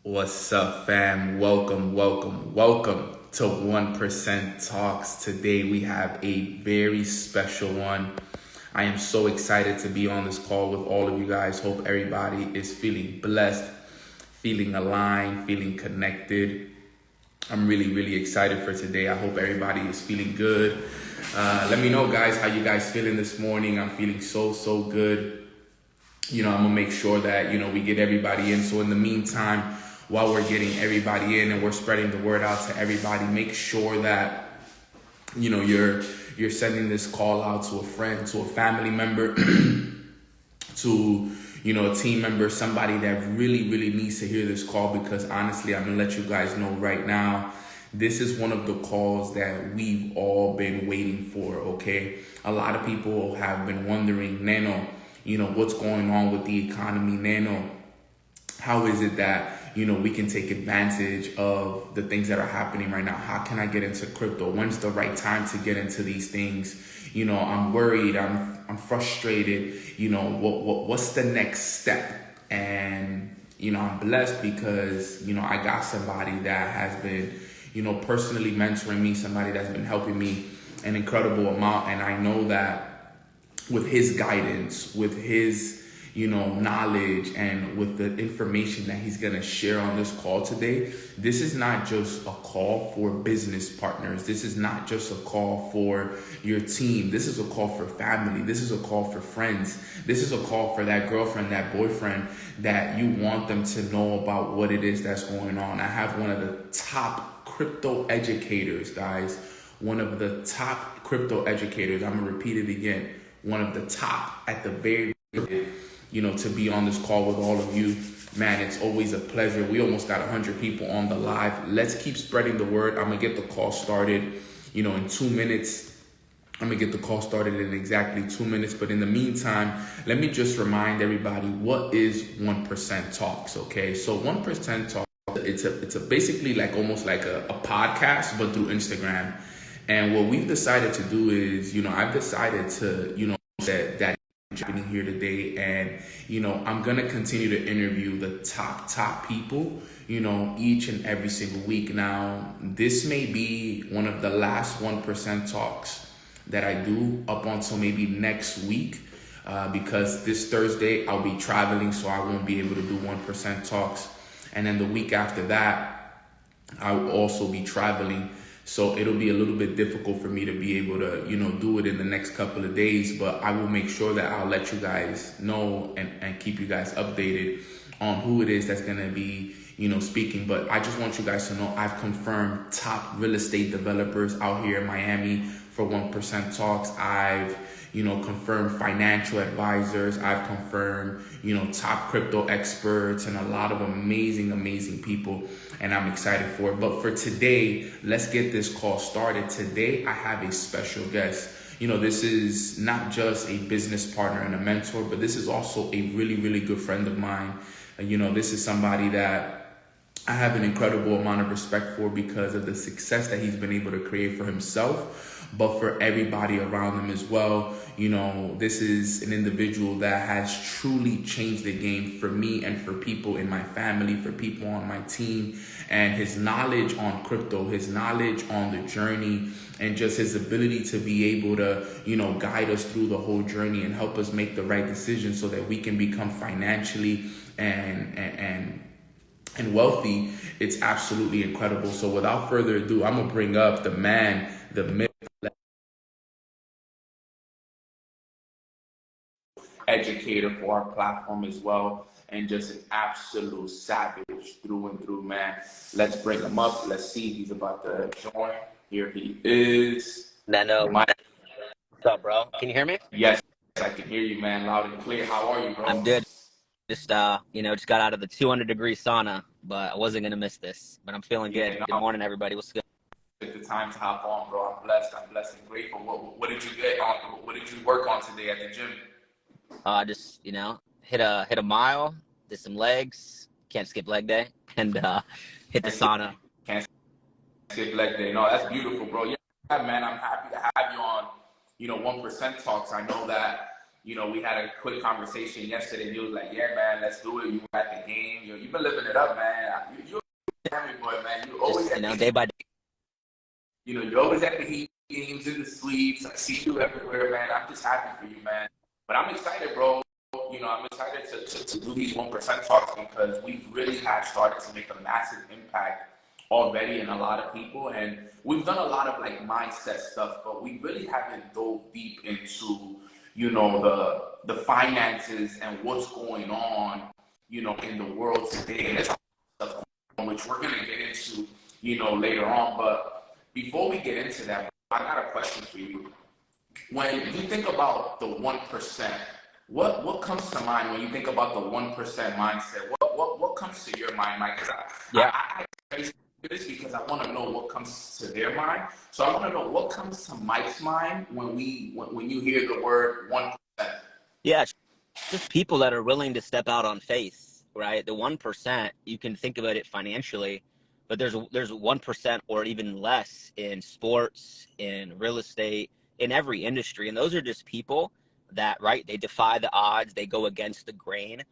What's up, fam? Welcome to 1% Talks. Today we have a very special one. I am so excited to be on this call with all of you guys. Hope everybody is feeling blessed, feeling aligned, feeling connected. I'm really excited for today. I hope everybody is feeling good. Let me know, guys, how you guys feeling this morning. I'm feeling so good. I'm gonna make sure that we get everybody in. So in the meantime, while we're getting everybody in and we're spreading the word out to everybody, make sure that you're sending this call out to a friend, to a family member, to a team member, somebody that really needs to hear this call. Because honestly, I'm gonna let you guys know right now, this is one of the calls that we've all been waiting for. Okay, a lot of people have been wondering, Nano, what's going on with the economy? Nano, how is it that we can take advantage of the things that are happening right now? How can I get into crypto? When's the right time to get into these things? I'm worried, I'm frustrated. What's the next step? And I'm blessed because I got somebody that has been personally mentoring me, somebody that's been helping me an incredible amount. And I know that with his guidance, with his knowledge, and with the information that he's going to share on this call today, this is not just a call for business partners. This is not just a call for your team. This is a call for family. This is a call for friends. This is a call for that girlfriend, that boyfriend, that you want them to know about what it is that's going on. I have one of the top crypto educators, guys. One of the top crypto educators. I'm going to repeat it again. One of the top at the very to be on this call with all of you. Man, it's always a pleasure. We almost got 100 people on the live. Let's keep spreading the word. I'm going to get the call started, in 2 minutes. I'm going to get the call started in exactly 2 minutes. But in the meantime, let me just remind everybody, what is 1% Talks, okay? So 1% Talks, it's a basically like almost like a podcast, but through Instagram. And what we've decided to do is, I've decided to, that happening here today, and I'm gonna continue to interview the top people each and every single week. Now, this may be one of the last 1% talks that I do up until maybe next week, because this Thursday I'll be traveling, so I won't be able to do 1% talks, and then the week after that I will also be traveling. So it'll be a little bit difficult for me to be able to, do it in the next couple of days, but I will make sure that I'll let you guys know and keep you guys updated on who it is that's going to be, speaking. But I just want you guys to know I've confirmed top real estate developers out here in Miami for 1% Talks. I've, confirmed financial advisors. I've confirmed, top crypto experts and a lot of amazing people. And I'm excited for it. But for today, let's get this call started. Today, I have a special guest. This is not just a business partner and a mentor, but this is also a really good friend of mine. This is somebody that I have an incredible amount of respect for because of the success that he's been able to create for himself, but for everybody around him as well. This is an individual that has truly changed the game for me and for people in my family, for people on my team. And his knowledge on crypto, his knowledge on the journey, and just his ability to be able to, guide us through the whole journey and help us make the right decisions so that we can become financially and wealthy. It's absolutely incredible. So without further ado, I'm gonna bring up the man, the myth, educator for our platform as well, and just an absolute savage through and through, man. Let's bring him up. Let's see. He's about to join. Here he is. Nano, My, what's up, bro? Can you hear me? yes, I can hear you, man, loud and clear. How are you, bro? I'm good. Just just got out of the 200-degree sauna, but I wasn't gonna miss this. But I'm feeling good. Good morning, everybody. What's good? At the time to hop on, bro. I'm blessed and grateful. What did you get on? What did you work on today at the gym? Just hit a mile, did some legs. Can't skip leg day, and hit the sauna. Can't skip leg day. No, that's beautiful, bro. Yeah, man. I'm happy to have you on. 1% Talks. I know that we had a quick conversation yesterday. And you was like, "Yeah, man, let's do it." You were at the game. You've been living it up, man. You're a family boy, man. You always Just, day by day. you're always at the Heat games, in the suites. I see you everywhere, man. I'm just happy for you, man. But I'm excited, bro. I'm excited to do these 1% talks because we really have started to make a massive impact already in a lot of people. And we've done a lot of like mindset stuff, but we really haven't dove deep into, the finances and what's going on, in the world today. And that's stuff which we're going to get into, later on. But before we get into that, I got a question for you. When you think about the 1%, what comes to mind when you think about the 1% mindset? What comes to your mind, Mike? I this because I want to know what comes to their mind. So I want to know what comes to Mike's mind when you hear the word 1%. Yeah, just people that are willing to step out on faith, right? The 1%, you can think about it financially, but there's 1% or even less in sports, in real estate, in every industry. And those are just people that, right, they defy the odds, they go against the grain.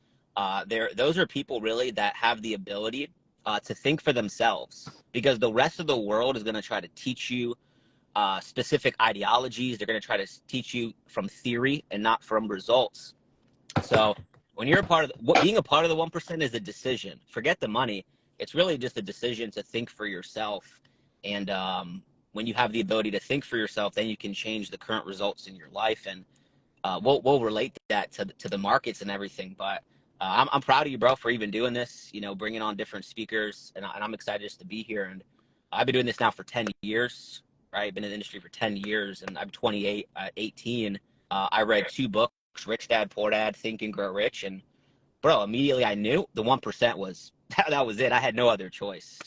Those are people really that have the ability to think for themselves, because the rest of the world is going to try to teach you specific ideologies. They're going to try to teach you from theory and not from results. So when you're being a part of the 1% is a decision. Forget the money. It's really just a decision to think for yourself. And when you have the ability to think for yourself, then you can change the current results in your life. And we'll relate that to the markets and everything. But I'm proud of you, bro, for even doing this, bringing on different speakers. And I'm excited just to be here. And I've been doing this now for 10 years, right? Been in the industry for 10 years, and I'm 28. At 18, I read 2 books, Rich Dad, Poor Dad, Think and Grow Rich. And, bro, immediately I knew the 1% was, that was it. I had no other choice.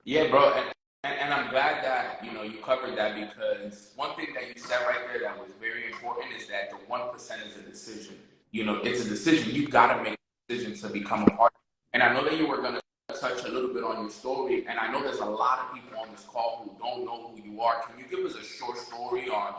Yeah, bro. And I'm glad that, you covered that, because one thing that you said right there that was very important is that the 1% is a decision. It's a decision. You got to make a decision to become a part. And I know that you were going to touch a little bit on your story. And I know there's a lot of people on this call who don't know who you are. Can you give us a short story on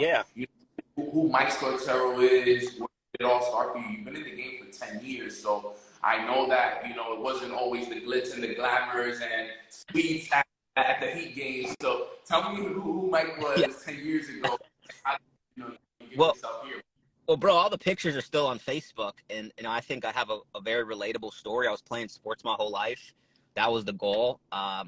who Mike Scortero is, where it all started for you? You've been in the game for 10 years. So I know that, it wasn't always the glitz and the glamours and speeds at the Heat games. So tell me who Mike was 10 years ago. How, you get yourself here. Well, bro, all the pictures are still on Facebook, and I think I have a very relatable story. I was playing sports my whole life. That was the goal. I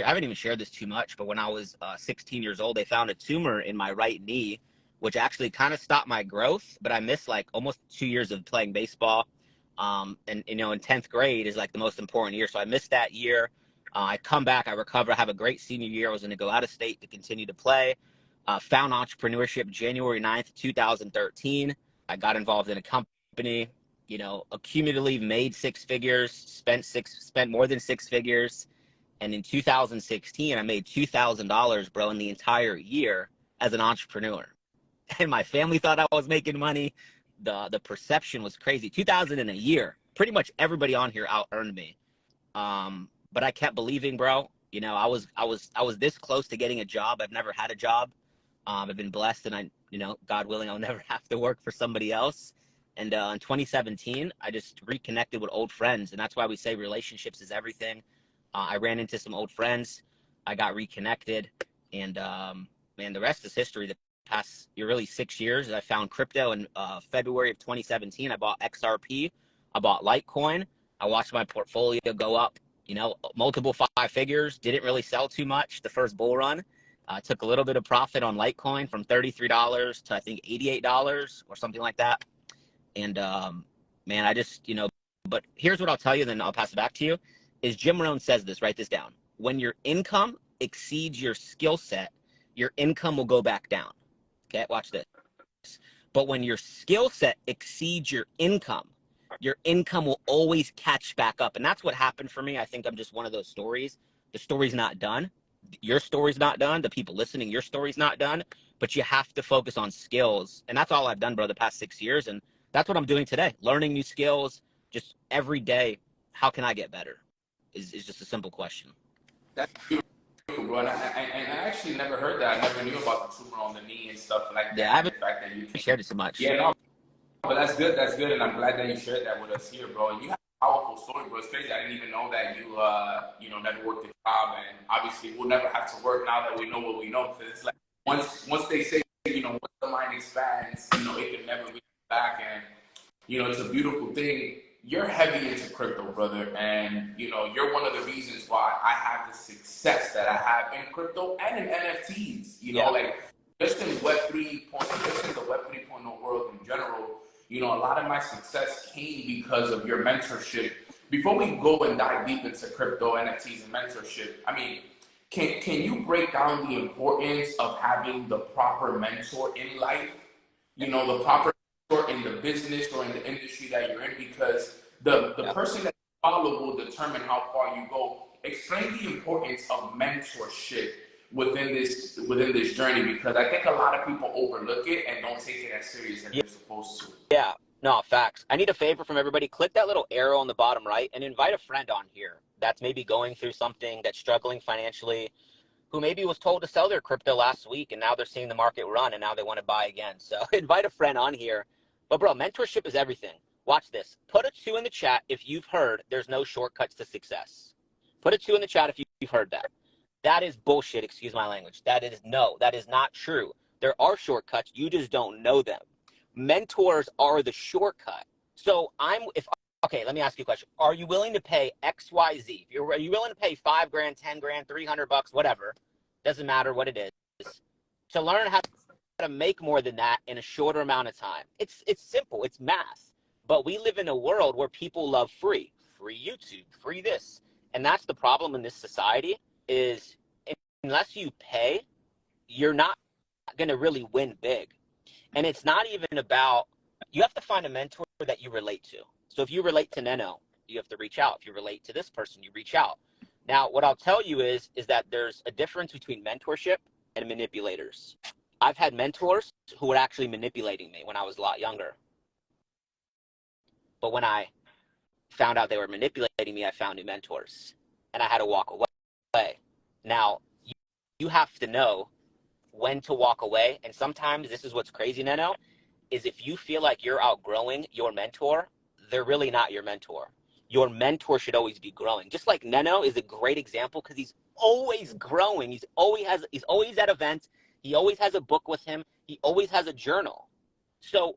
haven't even shared this too much, but when I was 16 years old, they found a tumor in my right knee, which actually kind of stopped my growth. But I missed like almost 2 years of playing baseball. And in 10th grade is like the most important year, so I missed that year. I come back, I recover, I have a great senior year. I was going to go out of state to continue to play. Found entrepreneurship January 9th, 2013. I got involved in a company, accumulatively made 6 figures, spent more than 6 figures. And in 2016, I made $2,000, bro, in the entire year as an entrepreneur. And my family thought I was making money. The perception was crazy. 2,000 in a year. Pretty much everybody on here out earned me. But I kept believing, bro. I was this close to getting a job. I've never had a job. I've been blessed, and God willing, I'll never have to work for somebody else. And in 2017, I just reconnected with old friends, and that's why we say relationships is everything. I ran into some old friends. I got reconnected, and man, the rest is history. The past, really 6 years, I found crypto in February of 2017. I bought XRP. I bought Litecoin. I watched my portfolio go up, multiple 5 figures. Didn't really sell too much the first bull run. Took a little bit of profit on Litecoin from $33 to I think $88 or something like that. And man, I just, but here's what I'll tell you, then I'll pass it back to you, is Jim Rohn says this, write this down. When your income exceeds your skill set, your income will go back down. Okay, watch this. But when your skill set exceeds your income will always catch back up. And that's what happened for me. I think I'm just one of those stories. The story's not done. Your story's not done. The people listening, your story's not done. But you have to focus on skills. And that's all I've done, bro, the past 6 years. And that's what I'm doing today. Learning new skills, just every day. How can I get better? Is just a simple question. That's beautiful, bro. And I actually never heard that. I never knew about the tumor on the knee and stuff like that. Yeah, I haven't the fact that you shared it so much. Yeah, no, But that's good. That's good, and I'm glad that you shared that with us here, bro. And you have a powerful story, bro. It's crazy. I didn't even know that you never worked a job, and obviously we'll never have to work now that we know what we know. Because it's like once they say, once the mind expands, it can never be back, and it's a beautiful thing. You're heavy into crypto, brother, and you're one of the reasons why I have the success that I have in crypto and in NFTs. Like just in just in the Web 3.0 world in general. A lot of my success came because of your mentorship. Before we go and dive deep into crypto, NFTs, and mentorship, I mean, can you break down the importance of having the proper mentor in life? The proper mentor in the business or in the industry that you're in, because the person that you follow will determine how far you go. Explain the importance of mentorship within this journey, because I think a lot of people overlook it and don't take it as serious as they're supposed to. Yeah, no, facts. I need a favor from everybody. Click that little arrow on the bottom right and invite a friend on here that's maybe going through something, that's struggling financially, who maybe was told to sell their crypto last week and now they're seeing the market run and now they want to buy again. So invite a friend on here. But bro, mentorship is everything. Watch this. Put a 2 in the chat if you've heard there's no shortcuts to success. Put a 2 in the chat if you've heard that. That is bullshit, excuse my language. That is not true. There are shortcuts, you just don't know them. Mentors are the shortcut. So okay, let me ask you a question. Are you willing to pay XYZ? Are you willing to pay $5 grand, 10 grand, $300, whatever, doesn't matter what it is, to learn how to make more than that in a shorter amount of time? It's simple, it's math. But we live in a world where people love free YouTube, free this. And that's the problem in this society, is unless you pay, you're not going to really win big. And it's not even about, you have to find a mentor that you relate to. So if you relate to Neno, you have to reach out. If you relate to this person, you reach out. Now, what I'll tell you is that there's a difference between mentorship and manipulators. I've had mentors who were actually manipulating me when I was a lot younger. But when I found out they were manipulating me, I found new mentors. And I had to walk away. Now, you have to know when to walk away. And sometimes this is what's crazy, Neno, is if you feel like you're outgrowing your mentor, they're really not your mentor. Your mentor should always be growing. Just like Neno is a great example because he's always growing. He's always at events. He always has a book with him. He always has a journal. So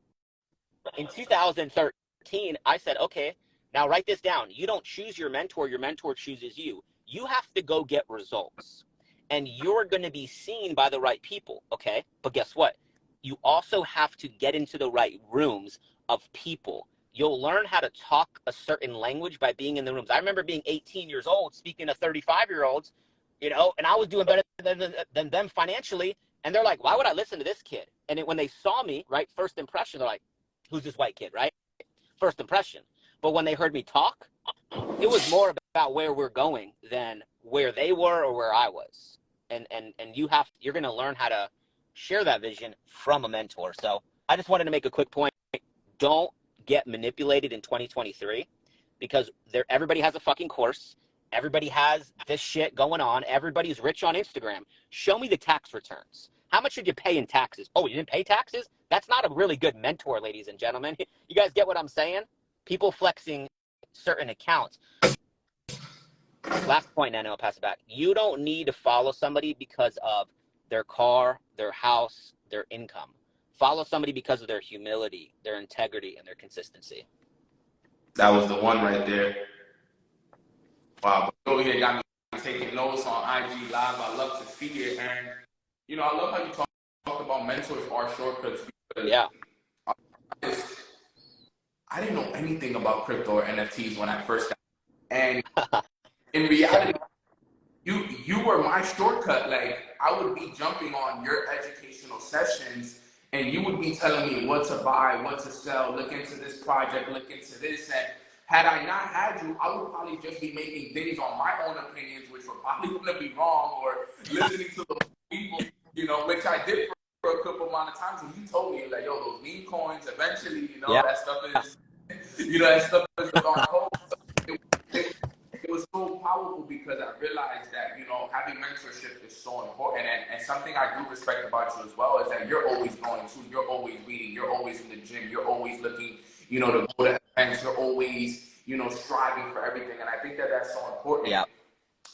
in 2013, I said, okay, now write this down. You don't choose your mentor chooses you. You have to go get results. And you're going to be seen by the right people, okay? But guess what? You also have to get into the right rooms of people. You'll learn how to talk a certain language by being in the rooms. I remember being 18 years old, speaking to 35-year-olds, and I was doing better than them financially. And they're like, why would I listen to this kid? And when they saw me, right, first impression, they're like, who's this white kid, right? First impression. But when they heard me talk, it was more about where we're going than where they were or where I was. And you're going to learn how to share that vision from a mentor. So I just wanted to make a quick point. Don't get manipulated in 2023 because everybody has a fucking course. Everybody has this shit going on. Everybody's rich on Instagram. Show me the tax returns. How much did you pay in taxes? Oh, you didn't pay taxes? That's not a really good mentor, ladies and gentlemen. You guys get what I'm saying? People flexing certain accounts. Last point, and I'll pass it back. You don't need to follow somebody because of their car, their house, their income. Follow somebody because of their humility, their integrity, and their consistency. That was the one right there. Wow, but over here got me taking notes on IG Live. I love to see it, and I love how you talk about mentors are shortcuts. Because I didn't know anything about crypto or NFTs when I first got, and in reality, you were my shortcut. Like, I would be jumping on your educational sessions and you would be telling me what to buy, what to sell, look into this project, look into this. And had I not had you, I would probably just be making things on my own opinions, which were probably going to be wrong, or listening to the people, which I did for a couple amount of times. And you told me, like, yo, those meme coins, eventually, that stuff is, that stuff is the dark hole. It was so powerful because I realized that, you know, having mentorship is so important. And something I do respect about you as well is that you're always going to, you're always reading, you're always in the gym, you're always looking, you know, to go to events, you're always, you know, striving for everything. And I think that that's so important. Yeah.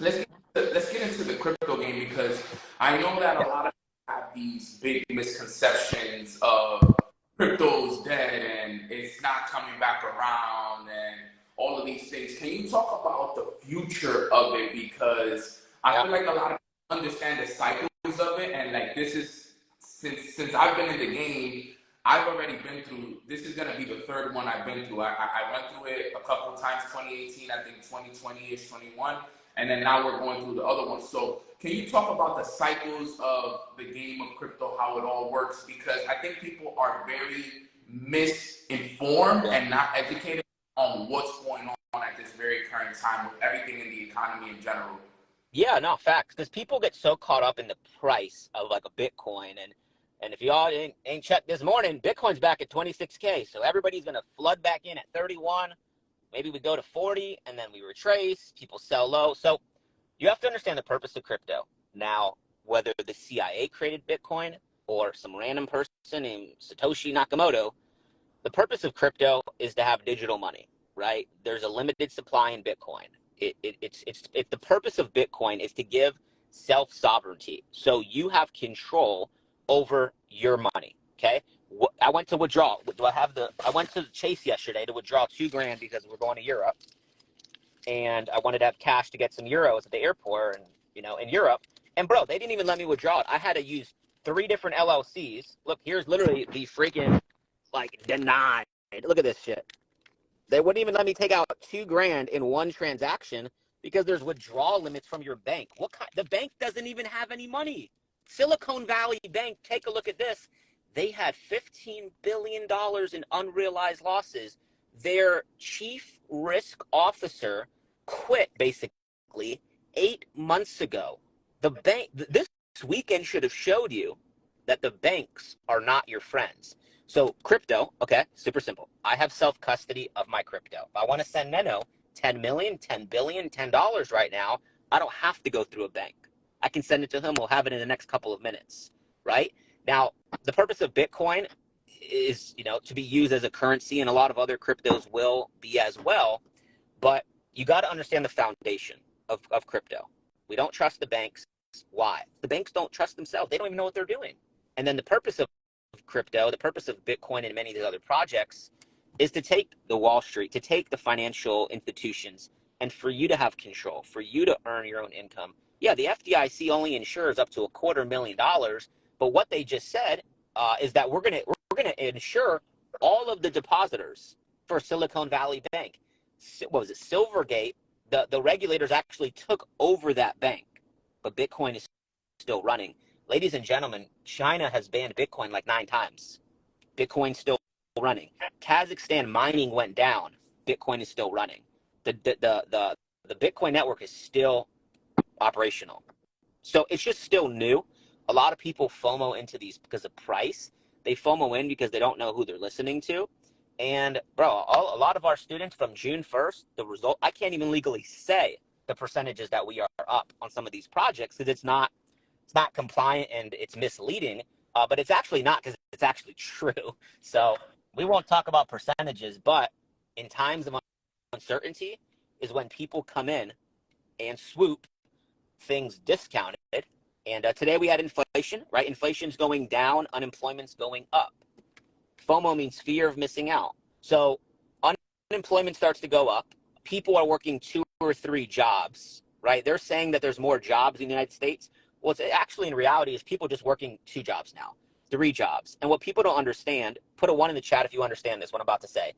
Let's get into the crypto game because I know that a lot of people have these big misconceptions of crypto's dead and it's not coming back around and all of these things. Can you talk about the future of it? Because I feel like a lot of people understand the cycles of it, and like this is since I've been in the game, I've already been through. This is gonna be the third one I've been through. I went through it a couple of times, 2018, I think 2020-ish, 21, and then now we're going through the other one. So can you talk about the cycles of the game of crypto, how it all works? Because I think people are very misinformed and not educated on what's going on at this very current time with everything in the economy in general. Yeah, no, facts. Because people get so caught up in the price of like a Bitcoin, and if y'all ain't checked this morning, Bitcoin's back at 26K. So everybody's gonna flood back in at 31. Maybe we go to 40, and then we retrace. People sell low. So you have to understand the purpose of crypto. Now, whether the CIA created Bitcoin or some random person named Satoshi Nakamoto, the purpose of crypto is to have digital money, right? There's a limited supply in Bitcoin. It's the purpose of Bitcoin is to give self-sovereignty. So you have control over your money, okay? I went to withdraw. I went to Chase yesterday to withdraw $2,000 because we're going to Europe. And I wanted to have cash to get some euros at the airport and, you know, in Europe. And bro, they didn't even let me withdraw it. I had to use 3 different LLCs. Look, here's literally the freaking like denied. Look at this shit. They wouldn't even let me take out $2,000 in one transaction because there's withdrawal limits from your bank. The bank doesn't even have any money. Silicon Valley Bank, take a look at this. They had $15 billion in unrealized losses. Their chief risk officer quit basically 8 months ago. The bank, this weekend should have showed you that the banks are not your friends. So crypto, okay, super simple. I have self-custody of my crypto. If I want to send Neno 10 million, 10 billion, $10 right now, I don't have to go through a bank. I can send it to him. We'll have it in the next couple of minutes, right? Now, the purpose of Bitcoin is, you know, to be used as a currency, and a lot of other cryptos will be as well. But you got to understand the foundation of crypto. We don't trust the banks. Why? The banks don't trust themselves. They don't even know what they're doing. And then the purpose of crypto, the purpose of Bitcoin and many of these other projects is to take the Wall Street, to take the financial institutions, and for you to have control, for you to earn your own income. Yeah, the FDIC only insures up to $250,000, but what they just said is that we're gonna insure all of the depositors for Silicon Valley Bank. What was it, Silvergate? The regulators actually took over that bank, but Bitcoin is still running. Ladies and gentlemen, China has banned Bitcoin like 9 times. Bitcoin's still running. Kazakhstan mining went down. Bitcoin is still running. The Bitcoin network is still operational. So it's just still new. A lot of people FOMO into these because of price. They FOMO in because they don't know who they're listening to. And bro, a lot of our students from June 1st, the result, I can't even legally say the percentages that we are up on some of these projects because it's not compliant and it's misleading, but it's actually not, because it's actually true. So we won't talk about percentages, but in times of uncertainty is when people come in and swoop things discounted. And today we had inflation, right? Inflation's going down, unemployment's going up. FOMO means fear of missing out. So unemployment starts to go up. People are working 2 or 3 jobs, right? They're saying that there's more jobs in the United States. Well, it's actually, in reality, is people just working 2 jobs now, 3 jobs. And what people don't understand, put a 1 in the chat if you understand this, what I'm about to say.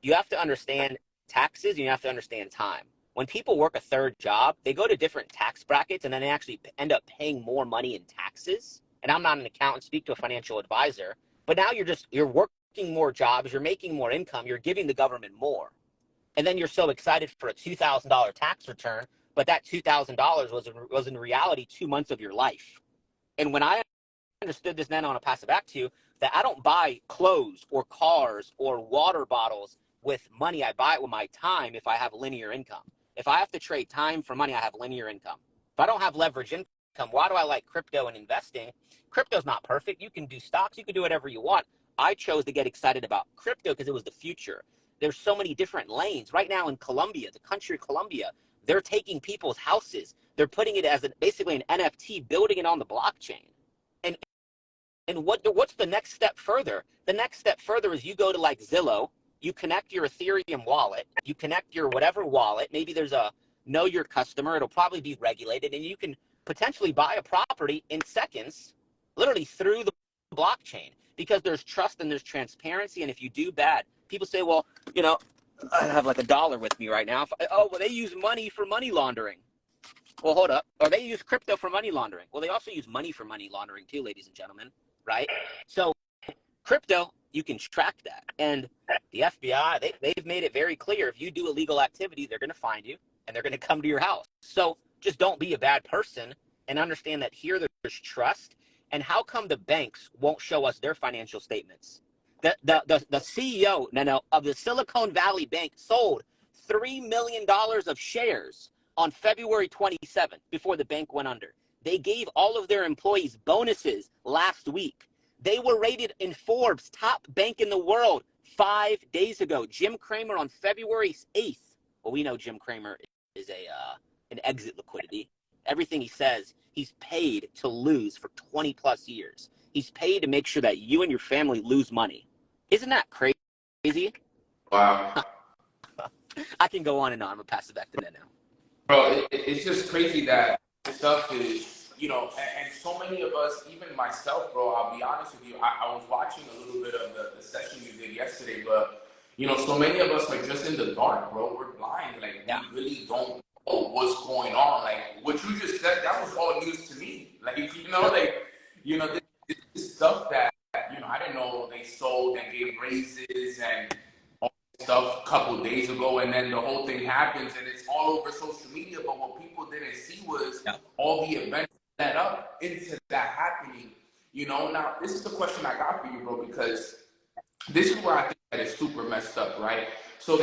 You have to understand taxes, and you have to understand time. When people work a 3rd job, they go to different tax brackets, and then they actually end up paying more money in taxes. And I'm not an accountant, speak to a financial advisor. But now you're working more jobs, you're making more income, you're giving the government more. And then you're so excited for a $2,000 tax return, but that $2,000 was in reality 2 months of your life. And when I understood this, then I want to pass it back to you, that I don't buy clothes or cars or water bottles with money. I buy it with my time if I have linear income. If I have to trade time for money, I have linear income. If I don't have leverage income, why do I like crypto and investing? Crypto's not perfect. You can do stocks. You can do whatever you want. I chose to get excited about crypto because it was the future. There's so many different lanes. Right now in Colombia, the country of Colombia, they're taking people's houses. They're putting it as basically an NFT, building it on the blockchain. And what's the next step further? The next step further is you go to like Zillow, you connect your Ethereum wallet, you connect your whatever wallet. Maybe there's a know your customer. It'll probably be regulated, and you can potentially buy a property in seconds, literally through the blockchain, because there's trust and there's transparency. And if you do bad, people say, well, you know, I have like $1 with me right now. Well, they use money for money laundering. Well, hold up. Or they use crypto for money laundering. Well, they also use money for money laundering too, ladies and gentlemen, right? So crypto, you can track that. And the FBI, they've made it very clear, if you do illegal activity, they're going to find you and they're going to come to your house. So just don't be a bad person and understand that here there's trust. And how come the banks won't show us their financial statements? The CEO of the Silicon Valley Bank sold $3 million of shares on February 27th before the bank went under. They gave all of their employees bonuses last week. They were rated in Forbes top bank in the world 5 days ago. Jim Cramer on February 8th. Well, we know Jim Cramer is an exit liquidity. Everything he says, he's paid to lose for 20 plus years. He's paid to make sure that you and your family lose money. Isn't that crazy? Wow. I can go on and on. I'm going to pass it back to Ned now. Bro, it's just crazy that stuff is, you know, and so many of us, even myself, bro, I'll be honest with you, I was watching a little bit of the session you did yesterday, but, you know, so many of us are just in the dark, bro. We're blind. Like, we really don't know what's going on. Like, what you just said, that was all news to me. Like, you know, this stuff that, you know, I didn't know they sold and gave raises and stuff a couple of days ago, and then the whole thing happens and it's all over social media. But what people didn't see was all the events that up into that happening. You know, now this is the question I got for you, bro, because this is where I think that it's super messed up, right? So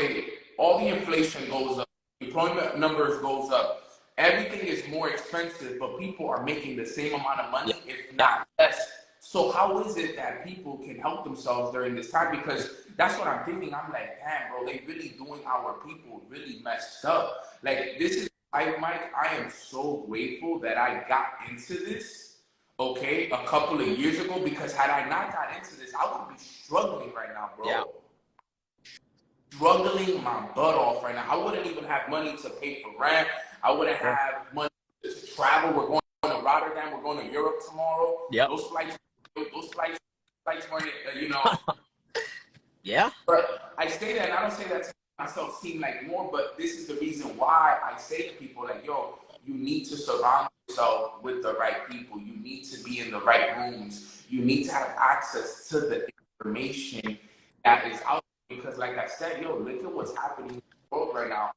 all the inflation goes up, employment numbers goes up, everything is more expensive, but people are making the same amount of money, if not less. So how is it that people can help themselves during this time? Because that's what I'm thinking. I'm like, damn, bro, they really doing our people really messed up. Like, this is, Mike, I am so grateful that I got into this, okay, a couple of years ago, because had I not got into this, I would be struggling right now, bro. Yeah. Struggling my butt off right now. I wouldn't even have money to pay for rent. I wouldn't have money to travel. We're going to Rotterdam. We're going to Europe tomorrow. Yep. Those flights weren't, you know. Yeah. But I say that, and I don't say that to myself seem like more, but this is the reason why I say to people, like, yo, you need to surround yourself with the right people. You need to be in the right rooms. You need to have access to the information that is out there. Because like I said, yo, look at what's happening in the world right now.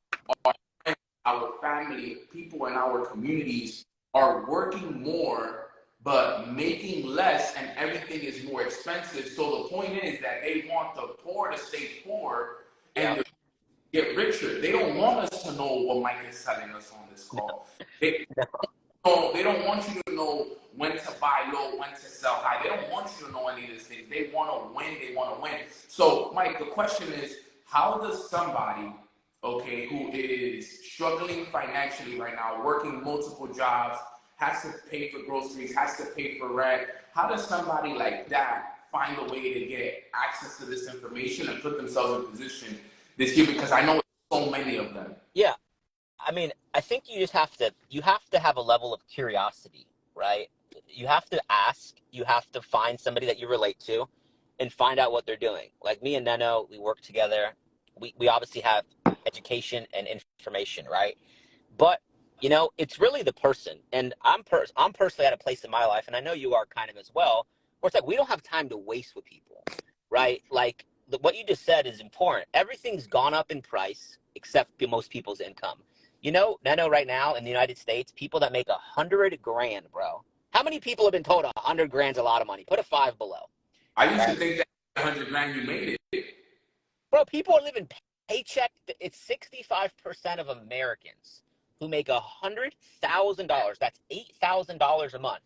Our family, people in our communities are working more but making less, and everything is more expensive. So the point is that they want the poor to stay poor and to get richer. They don't want us to know what Mike is telling us on this call. They don't want you to know when to buy low, when to sell high. They don't want you to know any of these things. They want to win. They want to win. So, Mike, the question is, how does somebody, okay, who is struggling financially right now, working multiple jobs, has to pay for groceries, has to pay for rent, how does somebody like that find a way to get access to this information and put themselves in position this year? Because I know so many of them. Yeah. I mean, I think you have to have a level of curiosity, right? You have to ask, you have to find somebody that you relate to and find out what they're doing. Like me and Neno, we work together. We obviously have education and information, right? But you know, it's really the person. And I'm personally at a place in my life, and I know you are kind of as well, where it's like we don't have time to waste with people, right? Like what you just said is important. Everything's gone up in price except most people's income. You know, Neno, right now in the United States, people that make $100,000, bro. How many people have been told $100,000 is a lot of money? Put a 5 below. I used to think that $100,000 you made it. Bro, people are living paycheck, it's 65% of Americans who make $100,000, that's $8,000 a month,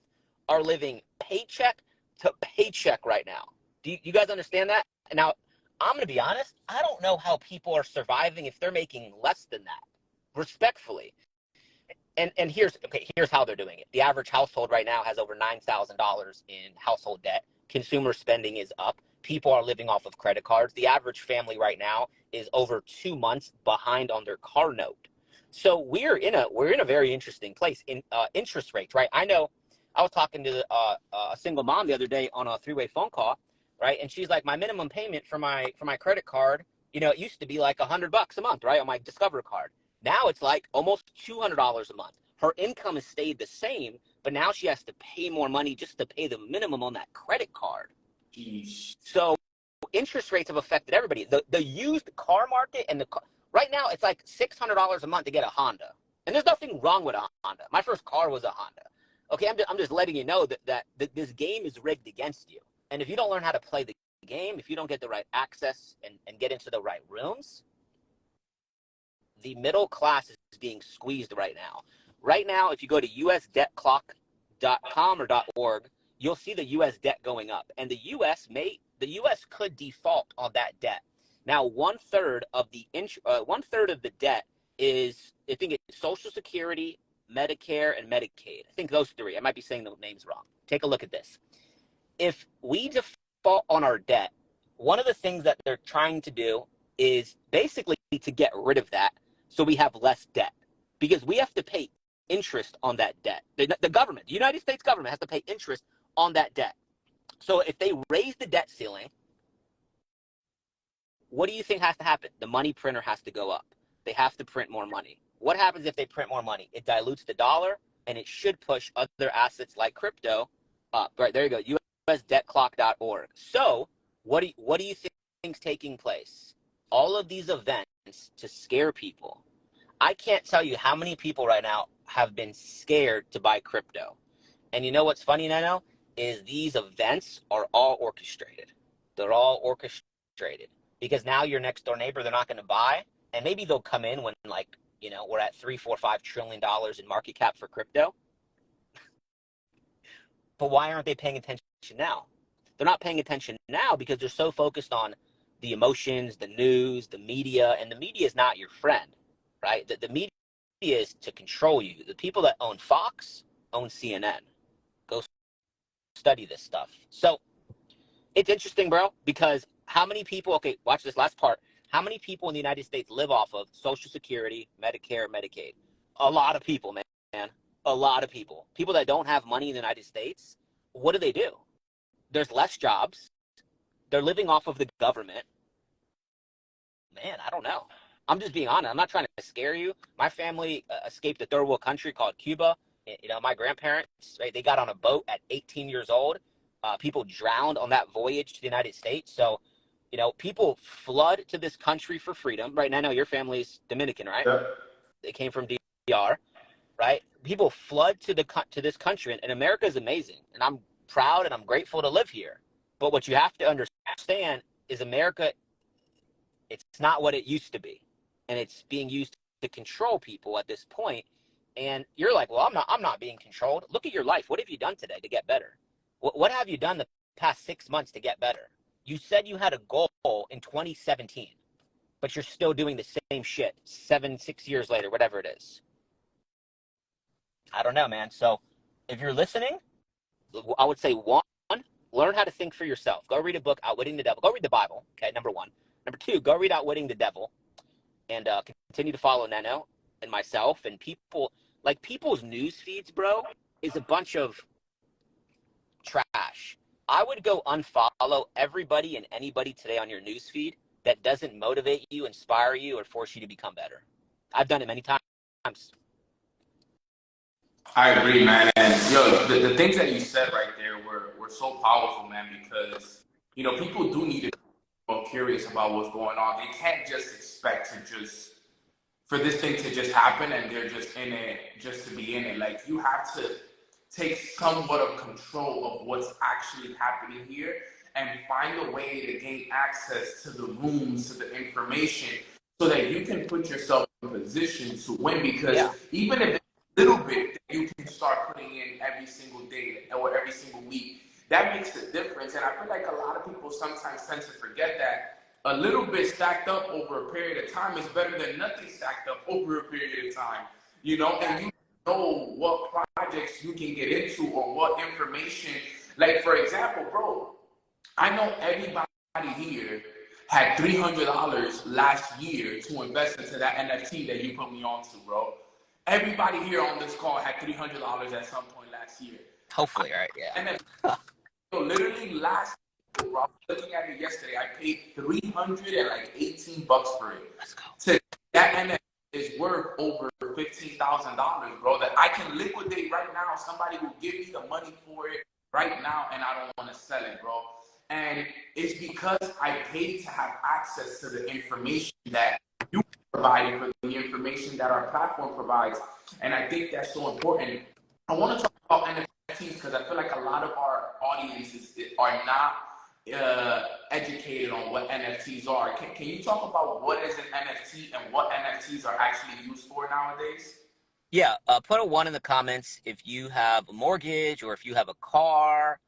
are living paycheck to paycheck right now. Do you guys understand that? Now, I'm going to be honest, I don't know how people are surviving if they're making less than that, respectfully. And here's how they're doing it. The average household right now has over $9,000 in household debt. Consumer spending is up. People are living off of credit cards. The average family right now is over 2 months behind on their car note. So we're in a very interesting place in interest rates, right? I know I was talking to a single mom the other day on a three-way phone call, right? And she's like, my minimum payment for my credit card, it used to be like $100 a month, right, on my Discover card. Now it's like almost $200 a month. Her income has stayed the same, but now she has to pay more money just to pay the minimum on that credit card. Jeez. So interest rates have affected everybody. The used car market right now it's like $600 a month to get a Honda, and there's nothing wrong with a Honda. My first car was a Honda. Okay, I'm just letting you know that this game is rigged against you, and if you don't learn how to play the game, if you don't get the right access and get into the right rooms, the middle class is being squeezed right now. Right now, if you go to usdebtclock.com or .org, you'll see the U.S. debt going up, and the U.S. could default on that debt. Now, one third of the debt is, I think it's Social Security, Medicare, and Medicaid. I think those three. I might be saying the names wrong. Take a look at this. If we default on our debt, one of the things that they're trying to do is basically to get rid of that so we have less debt, because we have to pay interest on that debt. The government, the United States government, has to pay interest on that debt. So if they raise the debt ceiling, what do you think has to happen? The money printer has to go up. They have to print more money. What happens if they print more money? It dilutes the dollar, and it should push other assets like crypto up. Right, there you go, usdebtclock.org. So what do you think is taking place? All of these events to scare people. I can't tell you how many people right now have been scared to buy crypto. And you know what's funny, Nano, is these events are all orchestrated. They're all orchestrated because now your next door neighbor, they're not going to buy, and maybe they'll come in when, like, we're at $3, $4, $5 trillion in market cap for crypto. But why aren't they paying attention now? They're not paying attention now because they're so focused on the emotions, the news, the media, and the media is not your friend, right? The media is to control you. The people that own Fox own CNN. Go study this stuff. So it's interesting, bro, because how many people, okay, watch this last part. How many people in the United States live off of Social Security, Medicare, Medicaid? A lot of people, man. A lot of people. People that don't have money in the United States, what do? There's less jobs. They're living off of the government. Man, I don't know. I'm just being honest. I'm not trying to scare you. My family escaped a third world country called Cuba. My grandparents, right, they got on a boat at 18 years old. People drowned on that voyage to the United States. So, people flood to this country for freedom. Right now, I know your family's Dominican, right? Yeah. They came from DR, right? People flood to this country, and America is amazing. And I'm proud and I'm grateful to live here. But what you have to understand is America, it's not what it used to be. And it's being used to control people at this point. And you're like, well, I'm not being controlled. Look at your life. What have you done today to get better? What have you done the past 6 months to get better? You said you had a goal in 2017, but you're still doing the same shit 6 years later, whatever it is. I don't know, man. So if you're listening, I would say, one, learn how to think for yourself. Go read a book, Outwitting the Devil. Go read the Bible, okay, number one. Number two, go read Outwitting the Devil, and continue to follow Neno and myself and people. Like, people's news feeds, bro, is a bunch of trash. I would go unfollow everybody and anybody today on your news feed that doesn't motivate you, inspire you, or force you to become better. I've done it many times. I agree, man. And the things that you said right there were so powerful, man, because people do need to be more curious about what's going on. They can't just expect for this thing to just happen and they're just in it just to be in it. Like, you have to take somewhat of control of what's actually happening here and find a way to gain access to the rooms, to the information, so that you can put yourself in position to win. Because Yeah. even if it's a little bit that you can start putting in every single day or every single week, that makes a difference. And I feel like a lot of people sometimes tend to forget that a little bit stacked up over a period of time is better than nothing stacked up over a period of time. You know, and you know what projects you can get into or what information. Like, for example, bro, I know everybody here had $300 last year to invest into that NFT that you put me on to, bro. Everybody here on this call had $300 at some point last year. Hopefully, right? Yeah. And so literally last year, bro, I was looking at it yesterday. I paid $318 for it. Let's go. So that NFT is worth over $15,000, bro. That I can liquidate right now. Somebody will give me the money for it right now, and I don't want to sell it, bro. And it's because I paid to have access to the information that you provided, for the information that our platform provides. And I think that's so important. I want to talk about NFTs because I feel like a lot of our audiences are not educated on what NFTs are. Can you talk about what is an NFT and what NFTs are actually used for nowadays? Yeah. Put a 1 in the comments if you have a mortgage, or if you have a car,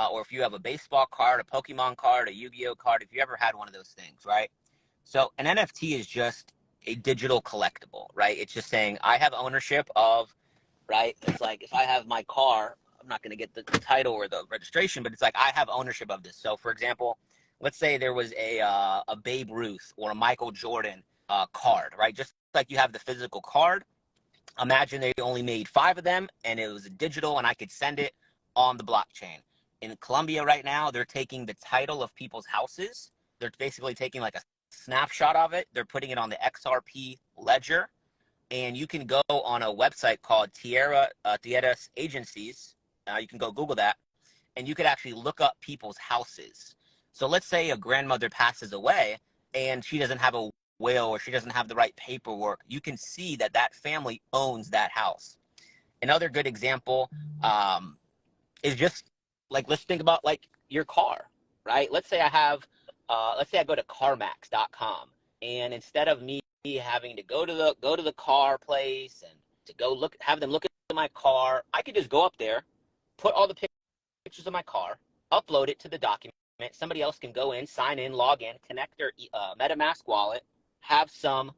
or if you have a baseball card, a Pokemon card, a Yu-Gi-Oh card, if you ever had one of those things, right? So an NFT is just a digital collectible, right? It's just saying I have ownership of, right? It's like if I have my car, I'm not going to get the title or the registration, but it's like I have ownership of this. So for example, let's say there was a Babe Ruth or a Michael Jordan card, right? Just like you have the physical card. Imagine they only made 5 of them and it was digital and I could send it on the blockchain. In Colombia right now, they're taking the title of people's houses. They're basically taking like a snapshot of it. They're putting it on the XRP ledger. And you can go on a website called Tierras Agencies. You can go Google that. And you could actually look up people's houses. So let's say a grandmother passes away and she doesn't have a will or she doesn't have the right paperwork. You can see that that family owns that house. Another good example is just like, let's think about like your car, right? Let's say I go to carmax.com, and instead of me having to go to the car place and to go have them look at my car, I could just go up there, put all the pictures of my car, upload it to the document. Somebody else can go in, sign in, log in, connect their MetaMask wallet, have some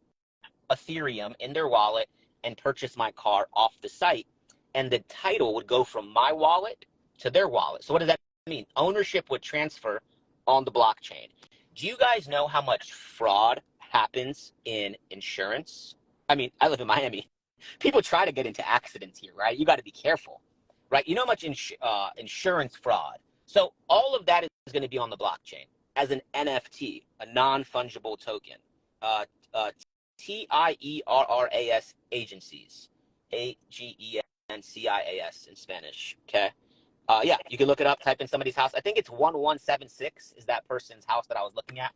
Ethereum in their wallet, and purchase my car off the site. And the title would go from my wallet to their wallet. So what does that mean? Ownership would transfer on the blockchain. Do you guys know how much fraud happens in insurance? I mean, I live in Miami. People try to get into accidents here, right? You got to be careful, right? You know how much insurance fraud. So all of that is going to be on the blockchain as an NFT, a non-fungible token. TIERRAS agencies, AGENCIAS in Spanish. Okay. Yeah, you can look it up, type in somebody's house. I think it's 1176 is that person's house that I was looking at.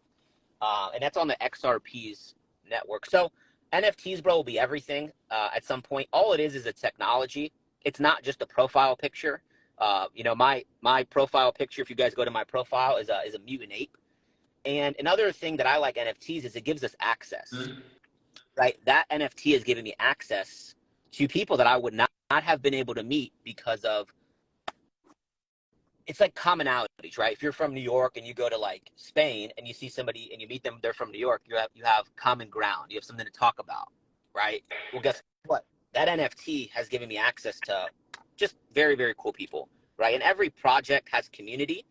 And that's on the XRP's network. So NFTs, bro, will be everything at some point. All it is a technology. It's not just a profile picture. My profile picture, if you guys go to my profile, is a mutant ape. And another thing that I like NFTs is it gives us access, right? That NFT is giving me access to people that I would not have been able to meet because of, it's like commonalities, right? If you're from New York and you go to like Spain and you see somebody and you meet them, they're from New York, you have common ground. You have something to talk about, right? Well, guess what? That NFT has given me access to just very, very cool people, right? And every project has community,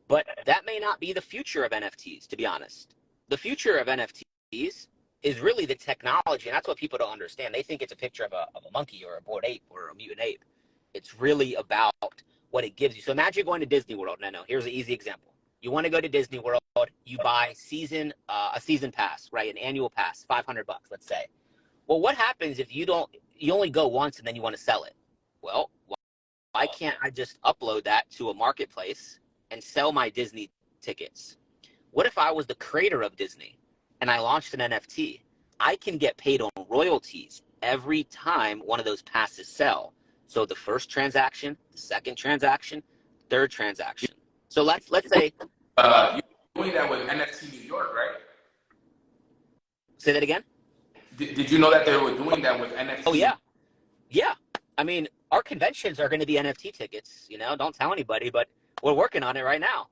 but that may not be the future of NFTs, to be honest. The future of NFTs is really the technology, and that's what people don't understand. They think it's a picture of a monkey or a bored ape or a mutant ape. It's really about what it gives you. So imagine going to Disney World. No, here's an easy example. You want to go to Disney World, you buy a season pass, right? An annual pass, $500, let's say. Well, what happens if you only go once and then you want to sell it? Well, why can't I just upload that to a marketplace and sell my Disney tickets? What if I was the creator of Disney and I launched an NFT? I can get paid on royalties every time one of those passes sell. So the first transaction, the second transaction, third transaction. So let's say you're doing that with NFT New York, right? Say that again? Did you know that they were doing that with Oh, NFT? yeah. Yeah. I mean, our conventions are going to be NFT tickets. Don't tell anybody, but we're working on it right now,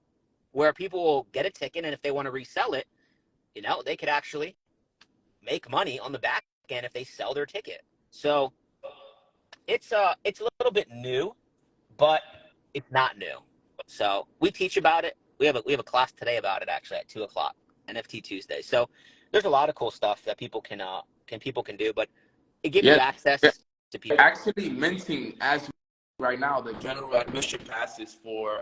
where people will get a ticket, and if they want to resell it, they could actually make money on the back end if they sell their ticket. So it's a little bit new, but it's not new. So we teach about it. We have a class today about it, actually, at 2:00, NFT Tuesday. So there's a lot of cool stuff that people can do, but it gives you Yeah, they're access to people. actually minting as right now the general admission passes for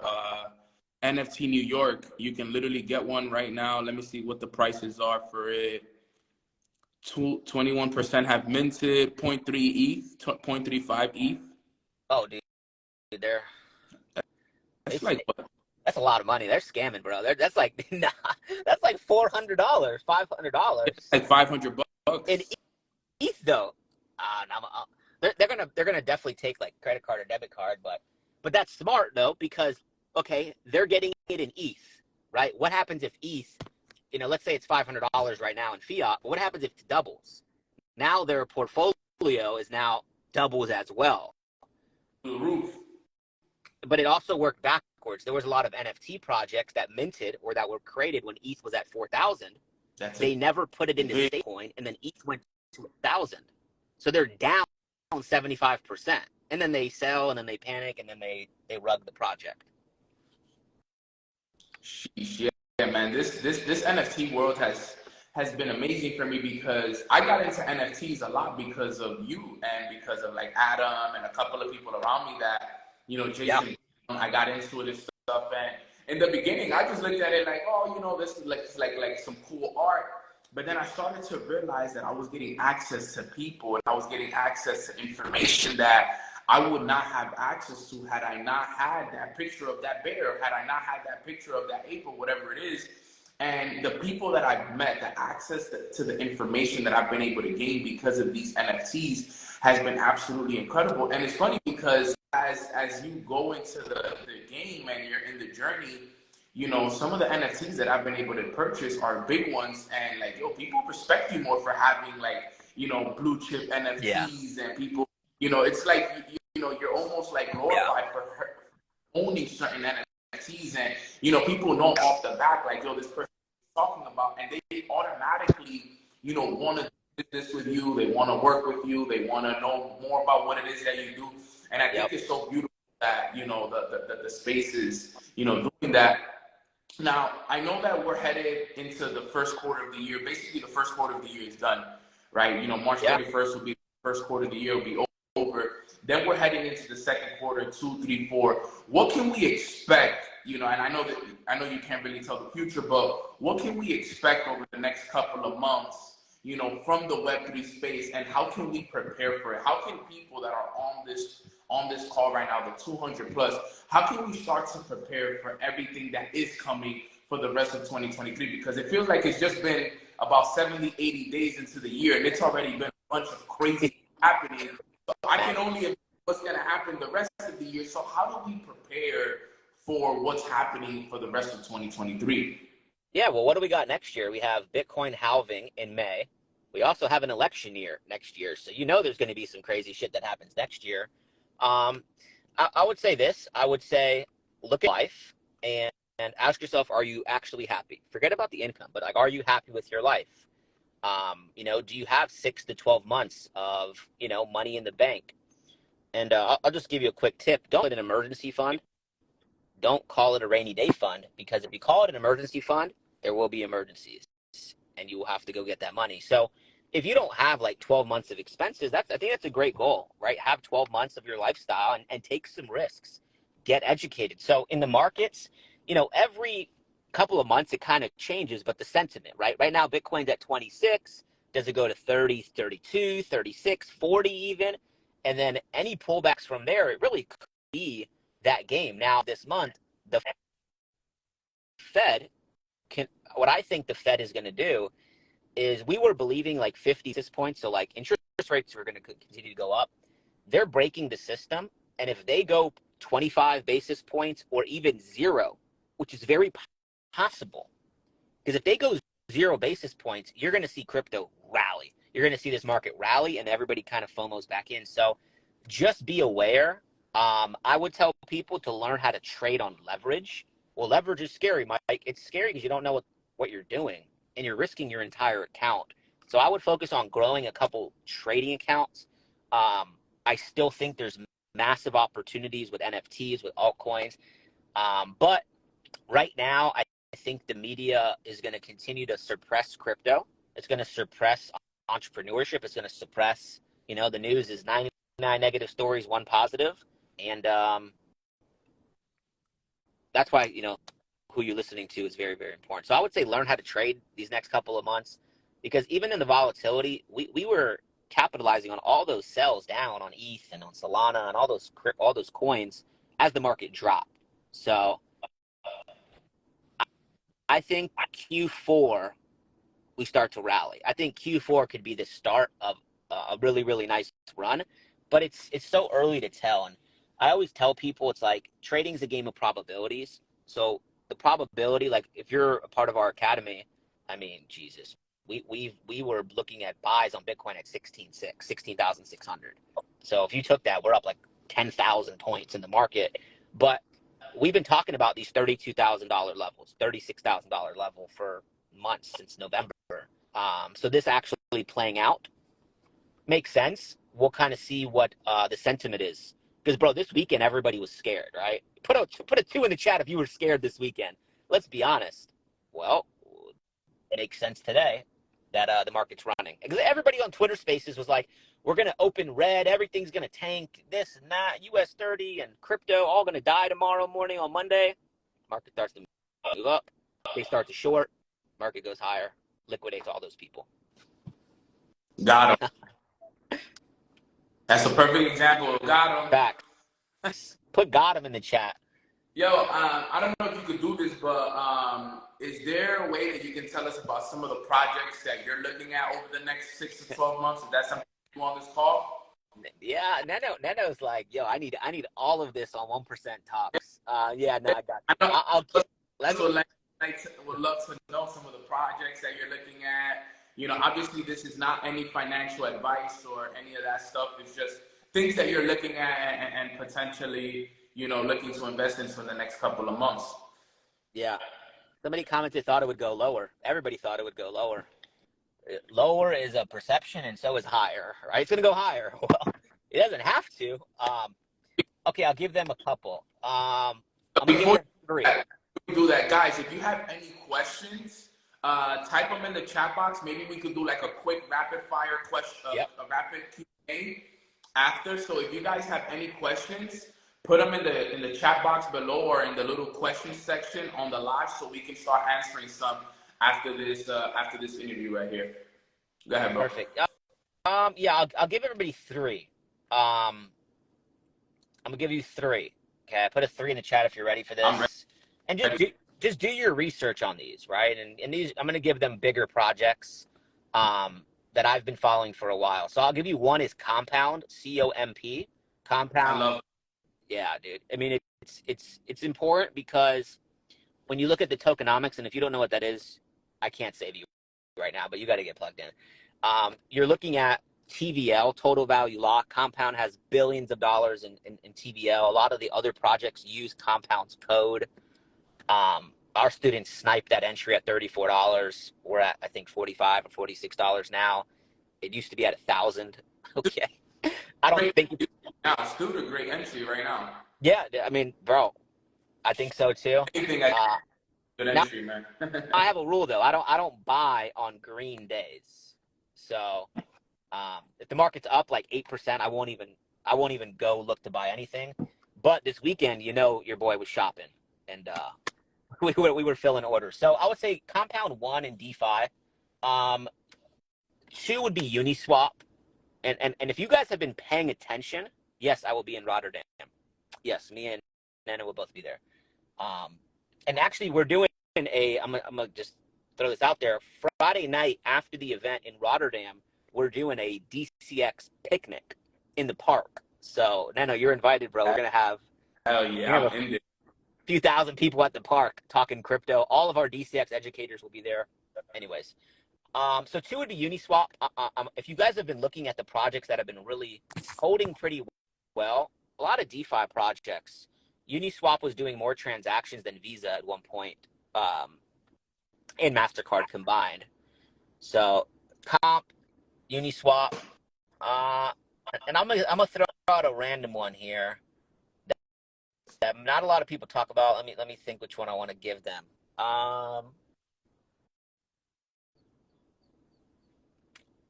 NFT New York. You can literally get one right now. Let me see what the prices are for it. 21% have minted, zero point 0.3 ETH, 0.35 ETH. Oh, dude, they're they That's like what? that's a lot of money. They're scamming, bro. That's like nah, that's like $400, $500 Like 500 in bucks. ETH though. They're gonna definitely take like credit card or debit card, but that's smart though, because okay, they're getting it in ETH, right? What happens if ETH, let's say it's $500 right now in fiat, but what happens if it doubles? Now their portfolio is now doubles as well. The roof. But it also worked backwards. There was a lot of NFT projects that minted or that were created when ETH was at 4,000. That's They a never put it into big. stablecoin, and then ETH went to 1,000. So they're down 75%. And then they sell, and then they panic, and then they rug the project. Sheesh, yeah, man. This NFT world has been amazing for me because I got into NFTs a lot because of you and because of like Adam and a couple of people around me that Yeah. Jason. I got into it and stuff, and in the beginning I just looked at it like, oh, this is like some cool art. But then I started to realize that I was getting access to people and I was getting access to information that I would not have access to had I not had that picture of that bear, had I not had that picture of that ape or whatever it is. And the people that I've met, the access to the information that I've been able to gain because of these NFTs has been absolutely incredible. And it's funny because as you go into the game and you're in the journey, some of the NFTs that I've been able to purchase are big ones, and like, people respect you more for having like, blue chip Yeah. NFTs, and people, it's like, you're almost like Yeah. glorified for owning certain NFTs, and people know off the back like, this person is talking about, and they automatically, want to do this with you, they want to work with you, they want to know more about what it is that you do, and I think it's so beautiful that the space is doing that. Now, I know that we're headed into the first quarter of the year. Basically, the first quarter of the year is done, right? March 31st will be the first quarter of the year will be over. Then we're heading into the second quarter, 2, 3, 4. What can we expect? And I know you can't really tell the future, but what can we expect over the next couple of months, from the Web3 space, and how can we prepare for it? How can people that are on this call right now, the 200 plus, how can we start to prepare for everything that is coming for the rest of 2023? Because it feels like it's just been about 70, 80 days into the year, and it's already been a bunch of crazy happening. So I can only imagine what's going to happen the rest of the year. So how do we prepare for what's happening for the rest of 2023? Yeah, well, what do we got next year? We have Bitcoin halving in May. We also have an election year next year. So there's going to be some crazy shit that happens next year. I would say this. I would say look at life and ask yourself, are you actually happy? Forget about the income, but like, are you happy with your life? Do you have 6 to 12 months of, money in the bank? And I'll just give you a quick tip. Don't call it an emergency fund. Don't call it a rainy day fund, because if you call it an emergency fund, there will be emergencies and you will have to go get that money. So if you don't have like 12 months of expenses, I think that's a great goal, right? Have 12 months of your lifestyle and take some risks, get educated. So in the markets, every couple of months it kind of changes, but the sentiment, right? Right now, Bitcoin's at 26. Does it go to 30, 32, 36, 40 even? And then any pullbacks from there, it really could be that game. Now, this month, the Fed what I think the Fed is going to do is, we were believing like 50 basis points. So like interest rates were going to continue to go up. They're breaking the system. And if they go 25 basis points or even zero, which is very possible, because if they go 0 basis points, you're going to see crypto you're going to see this market rally and everybody kind of FOMOs back in. So just be aware. I would tell people to learn how to trade on leverage. Well, leverage is scary, Mike. It's scary because you don't know what you're doing and you're risking your entire account. So I would focus on growing a couple trading accounts. I still think there's massive opportunities with NFTs, with altcoins. But right now, I think the media is going to continue to suppress crypto. It's going to suppress entrepreneurship. It's going to suppress, the news is 99 negative stories, one positive. And that's why, who you're listening to is very, very important. So I would say learn how to trade these next couple of months, because even in the volatility, we were capitalizing on all those sells down on ETH and on Solana and all those coins as the market dropped. So I think Q4 we start to rally. I think Q4 could be the start of a really, really nice run, but it's so early to tell. And I always tell people it's like trading's a game of probabilities. So the probability, like if you're a part of our academy, I mean, Jesus, we were looking at buys on Bitcoin at 16,600. So if you took that, we're up like 10,000 points in the market. But we've been talking about these $32,000 levels, $36,000 level for months since November. So this actually playing out makes sense. We'll kind of see what the sentiment is. Because, bro, this weekend everybody was scared, right? Put a 2 in the chat if you were scared this weekend. Let's be honest. Well, it makes sense today that the market's running. Because everybody on Twitter Spaces was like, we're going to open red, everything's going to tank, this and that, US 30 and crypto all going to die tomorrow morning on Monday. Market starts to move up. They start to short. Market goes higher. Liquidates all those people. Got him. That's a perfect example of got him. Back. Put got him in the chat. Yo, I don't know if you could do this, but is there a way that you can tell us about some of the projects that you're looking at over the next 6 to 12 months? Is that something you want on this call? Yeah, Neno's like, yo, I need all of this on 1% Talks. Yeah, no, I got you. I'll keep. Would love to know some of the projects that you're looking at. Obviously this is not any financial advice or any of that stuff. It's just things that you're looking at and potentially, looking to invest in for the next couple of months. Yeah. Somebody commented thought it would go lower. Everybody thought it would go lower. Lower is a perception and so is higher, right? It's going to go higher. Well, it doesn't have to. Okay, I'll give them a couple. I'm going to give them 3. Do that, guys. If you have any questions, type them in the chat box. Maybe we could do like a quick rapid fire question, a rapid Q&A after. So if you guys have any questions, put them in the chat box below or in the little question section on the live, so we can start answering some after this interview right here. Go ahead, bro. Perfect. Yeah, I'll give everybody 3. I'm gonna give you 3. Okay, I put a 3 in the chat if you're ready for this. And just do your research on these, right? And these, I'm going to give them bigger projects that I've been following for a while. So I'll give you one is Compound, COMP. Compound. I love it. Yeah, dude. I mean, it's important because when you look at the tokenomics, and if you don't know what that is, I can't save you right now, but you got to get plugged in. You're looking at TVL, total value lock. Compound has billions of dollars in TVL. A lot of the other projects use Compound's code. Our students sniped that entry at $34. We're at, I think, $45 or $46 now. It used to be at 1,000. Okay. I don't think now it's still a great entry right now. Yeah, I mean, bro, I think so too. Good entry, man. I have a rule though. I don't buy on green days. So if the market's up like 8%, I won't even go look to buy anything. But this weekend, your boy was shopping and we were filling orders. So I would say Compound 1 and DeFi. 2 would be Uniswap. And if you guys have been paying attention, yes, I will be in Rotterdam. Yes, me and Nana will both be there. And actually, we're doing I'm gonna just throw this out there. Friday night after the event in Rotterdam, we're doing a DCX picnic in the park. So, Nano, you're invited, bro. We're gonna have a few thousand people at the park talking crypto. All of our DCX educators will be there. Anyways, So two would be Uniswap. If you guys have been looking at the projects that have been really holding pretty well, a lot of DeFi projects. Uniswap was doing more transactions than Visa at one point, and MasterCard combined. So Comp, Uniswap, and I'm gonna throw out a random one here that not a lot of people talk about. Let me think which one I want to give them.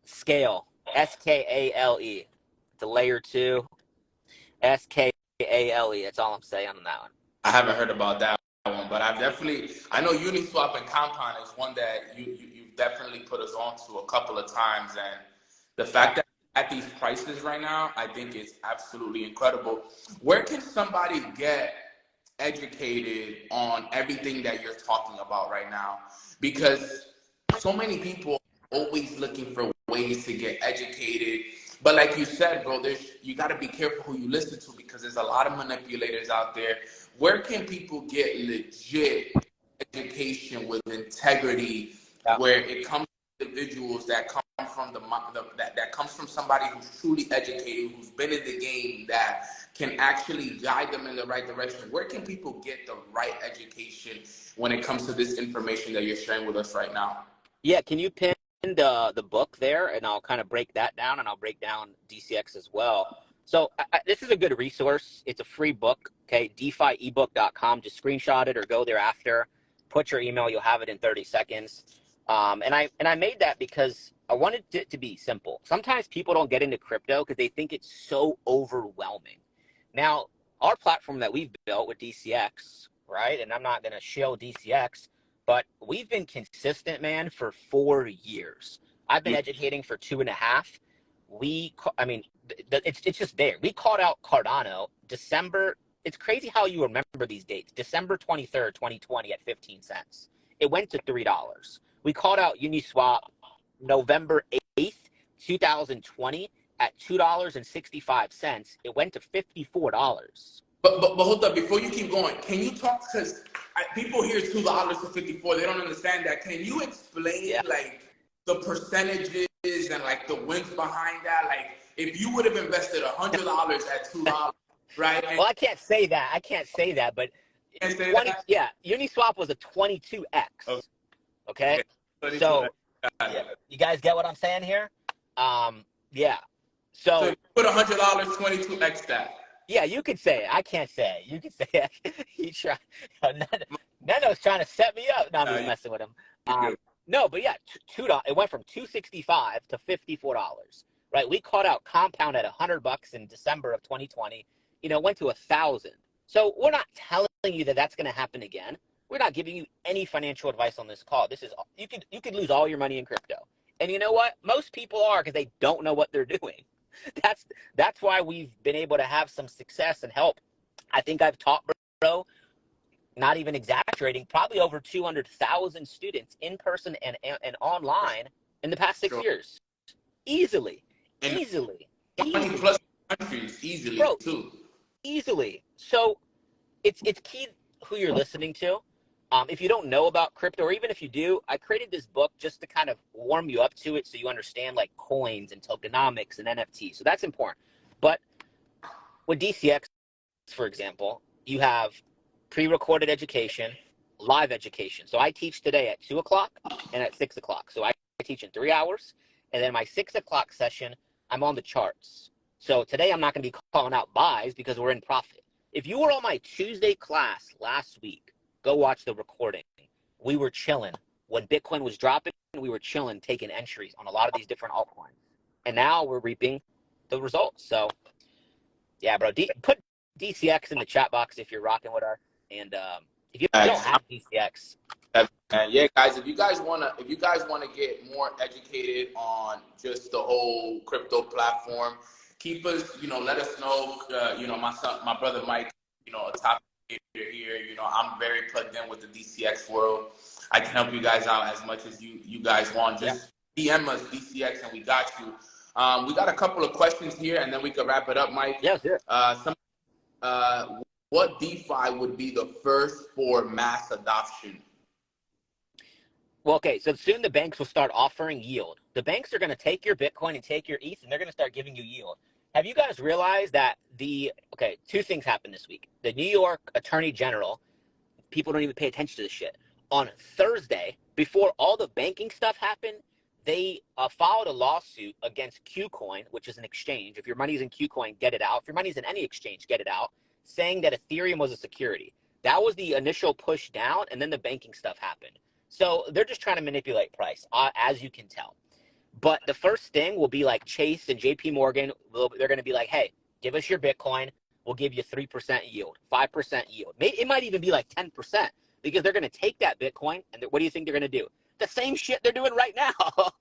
Scale, Skale. It's a layer 2, Skale. That's all I'm saying on that one. I haven't heard about that one, but I know Uniswap and Compound is one that you've definitely put us on to a couple of times, and the fact that at these prices right now, I think it's absolutely incredible. Where can somebody get educated on everything that you're talking about right now? Because so many people are always looking for ways to get educated. But like you said, bro, you got to be careful who you listen to, because there's a lot of manipulators out there. Where can people get legit education with integrity, where it comes from individuals that come from that comes from somebody who's truly educated, who's been in the game, that can actually guide them in the right direction? Where can people get the right education when it comes to this information that you're sharing with us right now? Yeah, can you pin the book there, and I'll kind of break that down, and I'll break down DCX as well. So this is a good resource. It's a free book, okay, DeFiebook.com. Just screenshot it or go there after. Put your email. You'll have it in 30 seconds. And I made that because I wanted it to be simple. Sometimes people don't get into crypto because they think it's so overwhelming. Now, our platform that we've built with DCX, right, and I'm not going to shill DCX, but we've been consistent, man, for 4 years. I've been educating for 2.5. It's just there. We called out Cardano December. It's crazy how you remember these dates. December 23rd, 2020 at 15 cents. It went to $3. We called out Uniswap November 8th, 2020 at $2.65. It went to $54. But hold up, before you keep going, can you talk, because people hear $2 for 54, they don't understand that. Can you explain like the percentages and like the wins behind that? Like if you would have invested $100 at $2, right? Well, I can't say that, but Uniswap was a 22x. Okay? So you guys get what I'm saying here? Yeah. So you put $100, 22x that. Yeah, you could say it. I can't say it. You could say it. He tried. Nano's trying to set me up. No, I'm just messing with him. No, but yeah, $2. It went from $2.65 to $54. Right? We caught out Compound at $100 in December of 2020. It went to 1,000. So we're not telling you that that's going to happen again. We're not giving you any financial advice on this call. This is you could lose all your money in crypto, and you know what? Most people are, because they don't know what they're doing. That's why we've been able to have some success and help. I think I've taught, bro, not even exaggerating, probably over 200,000 students in person and online in the past 6 years. Easily. 20 plus countries, easily, bro, too. Easily. So it's key who you're listening to. If you don't know about crypto, or even if you do, I created this book just to kind of warm you up to it so you understand like coins and tokenomics and NFTs. So that's important. But with DCX, for example, you have pre-recorded education, live education. So I teach today at 2 o'clock and at 6 o'clock. So I teach in 3 hours. And then my 6 o'clock session, I'm on the charts. So today I'm not going to be calling out buys because we're in profit. If you were on my Tuesday class last week, go watch the recording. We were chilling. When Bitcoin was dropping, we were chilling, taking entries on a lot of these different altcoins. And now we're reaping the results. So, yeah, bro, put DCX in the chat box if you're rocking with us. And if you don't have DCX. And yeah, guys, if you guys wanna get more educated on just the whole crypto platform, keep us, let us know. My brother Mike, a top here. I'm very plugged in with the DCX world. I can help you guys out as much as you guys want. Just DM us DCX and we got you. We got a couple of questions here and then we can wrap it up, Mike. Yes, what DeFi would be the first for mass adoption? Well, okay, so soon the banks will start offering yield. The banks are going to take your Bitcoin and take your ETH, and they're going to start giving you yield. Have you guys realized that okay, two things happened this week. The New York Attorney General, people don't even pay attention to this shit. On Thursday, before all the banking stuff happened, they filed a lawsuit against KuCoin, which is an exchange. If your money's in KuCoin, get it out. If your money's in any exchange, get it out, saying that Ethereum was a security. That was the initial push down, and then the banking stuff happened. So they're just trying to manipulate price, as you can tell. But the first thing will be like Chase and JP Morgan. They're going to be like, hey, give us your Bitcoin. We'll give you 3% yield, 5% yield. It might even be like 10% because they're going to take that Bitcoin. And what do you think they're going to do? The same shit they're doing right now.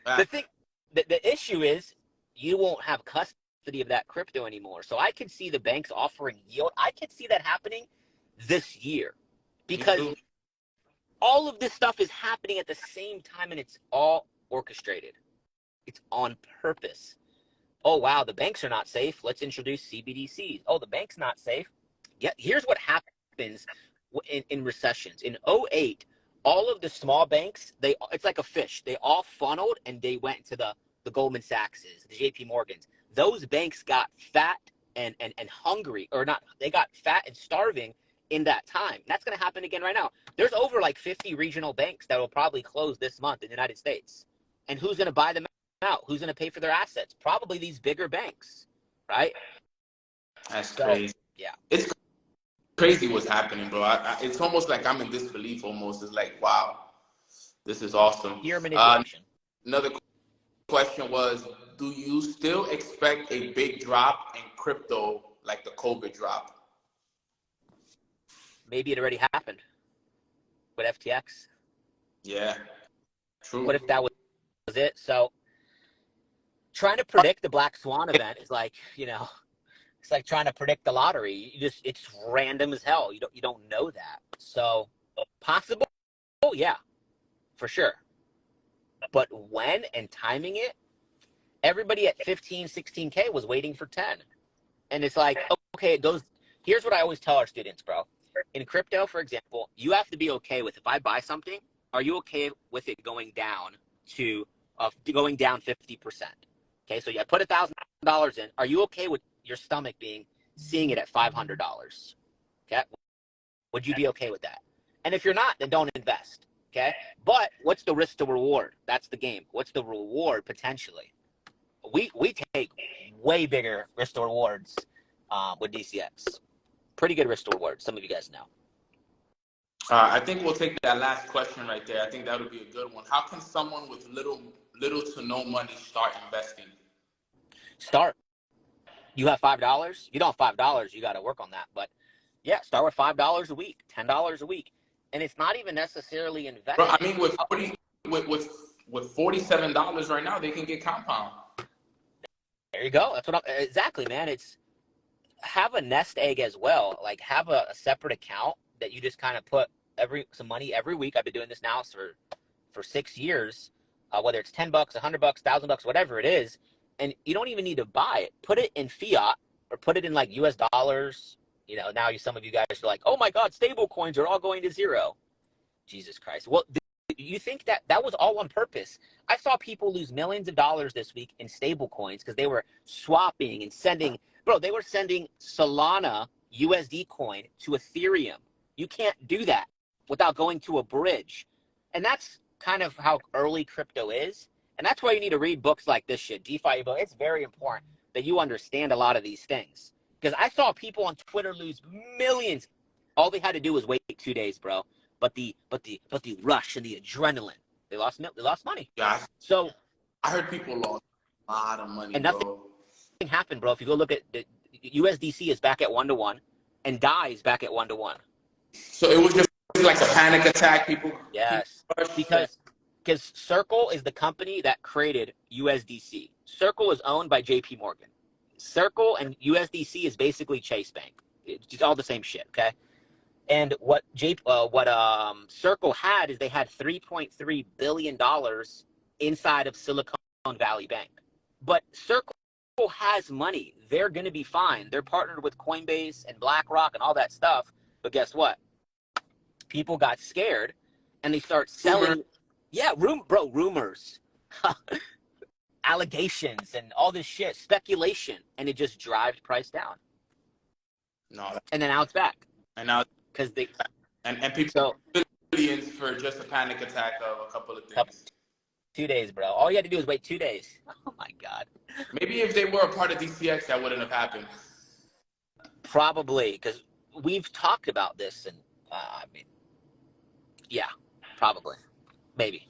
The issue is you won't have custody of that crypto anymore. So I could see the banks offering yield. I could see that happening this year because all of this stuff is happening at the same time and it's all orchestrated. It's on purpose. Oh, wow, the banks are not safe. Let's introduce CBDCs. Oh, the bank's not safe. Yeah, here's what happens in recessions. In '08, all of the small banks, it's like a fish. They all funneled and they went to the Goldman Sachs's, the JP Morgans. Those banks got fat and hungry, or not, they got fat and starving in that time. That's going to happen again right now. There's over like 50 regional banks that will probably close this month in the United States. And who's going to buy them out? Who's going to pay for their assets? Probably these bigger banks, right? That's crazy. Yeah. It's crazy what's happening, bro. It's almost like I'm in disbelief almost. It's like, wow, this is awesome. Pure manipulation. Another question was, do you still expect a big drop in crypto like the COVID drop? Maybe it already happened with FTX. Yeah, true. What if that was it? So trying to predict the Black Swan event is like, it's like trying to predict the lottery. It's random as hell. You don't know that. So possible? Oh yeah, for sure. But when and timing it, everybody at 15, 16K was waiting for 10. And it's like, okay, here's what I always tell our students, bro. In crypto, for example, you have to be okay with, if I buy something, are you okay with it going down to going down 50%? Okay, so you put $1,000 in. Are you okay with your stomach seeing it at $500? Okay, would you be okay with that? And if you're not, then don't invest. Okay, but what's the risk to reward? That's the game. What's the reward potentially? We take way bigger risk to rewards with DCX. Pretty good risk to reward. Some of you guys know. I think we'll take that last question right there. I think that would be a good one. How can someone with little to no money start investing? Start. You have $5. You don't have $5. You got to work on that. But yeah, start with $5 a week, $10 a week, and it's not even necessarily investing. Bro, I mean, with $47 right now, they can get compound. There you go. That's exactly, man. It's have a nest egg as well. Like have a separate account that you just kind of put some money every week. I've been doing this now for 6 years, whether it's $10, $100, $1,000, whatever it is. And you don't even need to buy it. Put it in fiat or put it in like US dollars. Now some of you guys are like, oh my God, stable coins are all going to zero. Jesus Christ. Well, you think that was all on purpose? I saw people lose millions of dollars this week in stable coins because they were swapping and sending. Bro, they were sending Solana USD coin to Ethereum. You can't do that without going to a bridge. And that's kind of how early crypto is. And that's why you need to read books like this shit, DeFi. It's very important that you understand a lot of these things. Because I saw people on Twitter lose millions. All they had to do was wait 2 days, bro. But the rush and the adrenaline, they lost money. Yeah. So I heard people lost a lot of money, and nothing happened, bro. If you go look at the USDC is back at 1-to-1, and DAI is back at 1-to-1. So it was just like a panic attack, people. Yes, because Circle is the company that created USDC. Circle is owned by JP Morgan. Circle and USDC is basically Chase Bank. It's all the same shit, okay? And what Circle had is they had $3.3 billion inside of Silicon Valley Bank. But Circle has money. They're going to be fine. They're partnered with Coinbase and BlackRock and all that stuff. But guess what? People got scared and they start Rumor. selling. Yeah, rumors, allegations, and all this shit, speculation, and it just drives price down. No, And then now it's back and now because they and people so billions for just a panic attack of a couple of couple, things. 2 days, bro. All you had to do is wait 2 days. Oh my god. Maybe if they were a part of DCX, that wouldn't have happened. Probably because we've talked about this, and I mean, yeah, probably, maybe.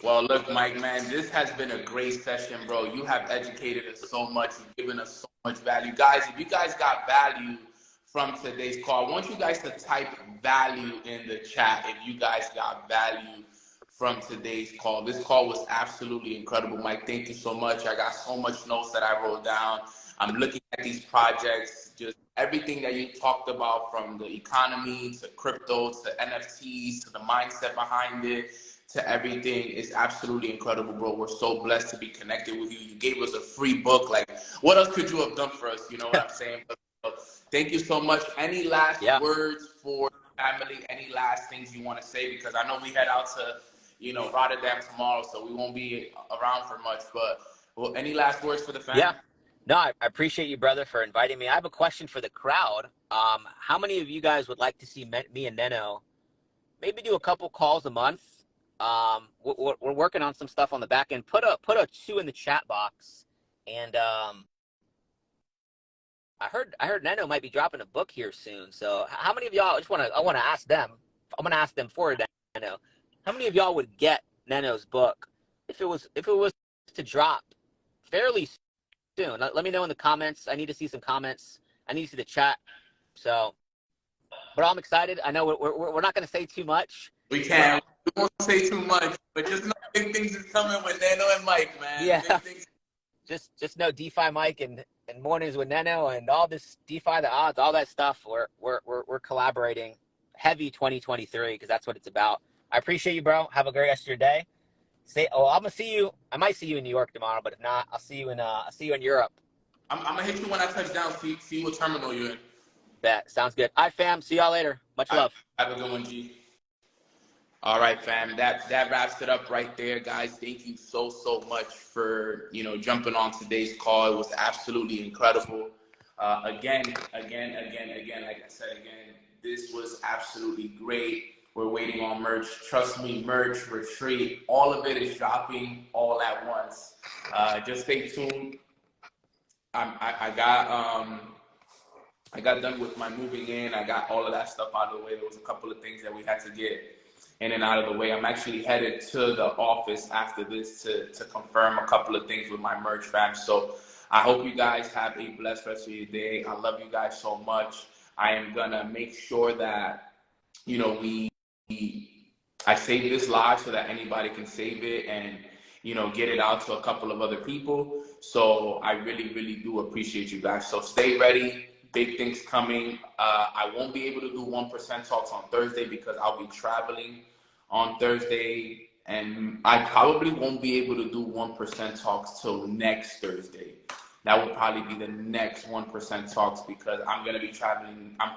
Well, look, Mike, man, this has been a great session, bro. You have educated us so much. You've given us so much value. Guys, if you guys got value from today's call, I want you guys to type value in the chat if you guys got value from today's call. This call was absolutely incredible, Mike. Thank you so much. I got so much notes that I wrote down. I'm looking at these projects, just everything that you talked about, from the economy to crypto to NFTs to the mindset behind it to everything, is absolutely incredible, bro. We're so blessed to be connected with you. You gave us a free book. Like, what else could you have done for us? You know what I'm saying? But thank you so much. Any last words for family? Any last things you want to say? Because I know we head out to, Rotterdam tomorrow, so we won't be around for much. But any last words for the family? Yeah. No, I appreciate you, brother, for inviting me. I have a question for the crowd. How many of you guys would like to see me and Neno maybe do a couple calls a month? We're working on some stuff on the back end. Put a 2 in the chat box, and I heard Neno might be dropping a book here soon. So how many of y'all? I want to ask them. I'm gonna ask them for Neno. How many of y'all would get Neno's book if it was to drop fairly soon? Let me know in the comments. I need to see some comments. I need to see the chat. So, but I'm excited. I know we're not going to say too much. We can't. We won't say too much, but just know big things is coming with Neno and Mike, man. Yeah. Just know DeFi Mike and mornings with Neno and all this DeFi, the odds, all that stuff. We're collaborating heavy 2023 because that's what it's about. I appreciate you, bro. Have a great rest of your day. I'm gonna see you. I might see you in New York tomorrow, but if not, I'll see you in Europe. I'm gonna hit you when I touch down. See what terminal you're in. That sounds good. All right, fam. See y'all later. Much love. Have a good one, G. All right, fam. That wraps it up right there, guys. Thank you so much for jumping on today's call. It was absolutely incredible. Again, like I said again, this was absolutely great. We're waiting on merch. Trust me, merch, retreat, all of it is dropping all at once. Just stay tuned. I got done with my moving in. I got all of that stuff out of the way. There was a couple of things that we had to get in and out of the way. I'm actually headed to the office after this to confirm a couple of things with my merch fam. So I hope you guys have a blessed rest of your day. I love you guys so much. I am gonna make sure that I save this live so that anybody can save it and get it out to a couple of other people. So I really do appreciate you guys. So stay ready. Big things coming. I won't be able to do 1% talks on Thursday because I'll be traveling on Thursday, and I probably won't be able to do 1% talks till next Thursday. That will probably be the next 1% talks because I'm gonna be traveling. I'm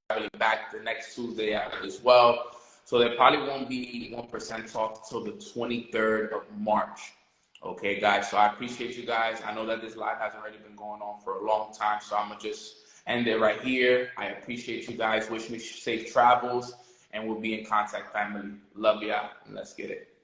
traveling back the next Tuesday as well. So there probably won't be 1% talks till the 23rd of March. Okay, guys. So I appreciate you guys. I know that this live has already been going on for a long time, so I'm gonna just end it right here. I appreciate you guys. Wish me safe travels, and we'll be in contact, family. Love ya, and let's get it.